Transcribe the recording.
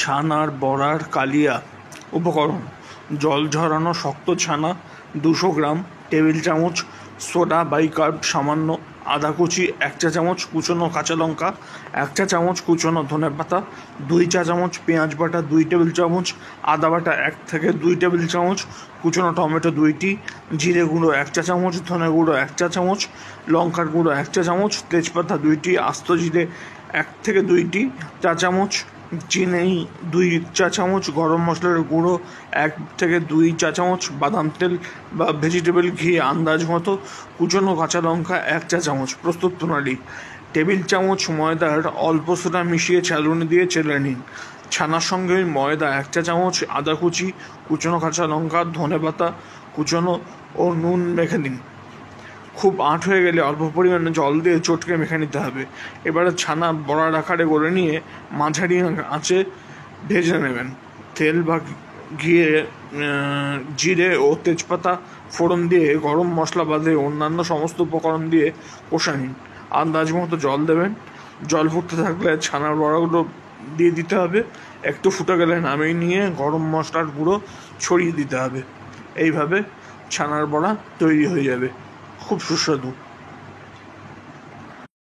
ছানার বড়ার কালিয়া। উপকরণ: জল ঝরানো শক্ত ছানা 200 গ্রাম, টেবিল চামচ সোডা বাইকার্ব সামান্য, আদা কুচি 1 চা চামচ, কুচনো কাঁচা লঙ্কা 1 চা চামচ, কুচনো ধনেপাতা 2 চা চামচ, পেঁয়াজ বাটা 2 টেবিল চামচ, আদা বাটা 1 থেকে 2 টেবিল চামচ, কুচনো টমেটো 2টি, জিরে গুঁড়ো 1 চা চামচ, ধনে গুঁড়ো 1 চা চামচ, লঙ্কার গুঁড়ো 1 চা চামচ, তেজপাতা 2টি, আস্ত জিরে 1 থেকে 2টি চা চামচ, চিনি 2 চা চামচ, গরম মশলার গুঁড়ো 1 থেকে 2 চা চামচ, বাদাম তেল বা ভেজিটেবল ঘি আন্দাজ মতো, কুচনো কাঁচা লঙ্কা 1 চা চামচ। প্রস্তুত প্রণালী: টেবিল চামচ ময়দার অল্প সোডা মিশিয়ে চালুনি দিয়ে চেলে নিন। ছানার সঙ্গে ময়দা 1 চা চামচ, আদা কুচি, কুচনো কাঁচা লঙ্কা, ধনেপাতা কুচনো ও নুন মেখে নিন। খুব আঁট হয়ে গেলে অল্প পরিমাণে জল দিয়ে চটকে মেখে নিতে হবে। এবারে ছানা বড়ার আকারে গড়ে নিয়ে মাঝারি আঁচে ভেজে নেবেন। তেল বা ঘিয়ে জিরে ও তেজপাতা ফোড়ন দিয়ে গরম মশলা বাদে অন্যান্য সমস্ত উপকরণ দিয়ে কষে নিন। আন্দাজ মতো জল দেবেন। জল ফুটতে থাকলে ছানার বড়াগুলো দিয়ে দিতে হবে। একটু ফুটে গেলে নামিয়ে নিয়ে গরম মশলার গুঁড়ো ছড়িয়ে দিতে হবে। এইভাবে ছানার বড়া তৈরি হয়ে যাবে, খুব সুস্বাদু।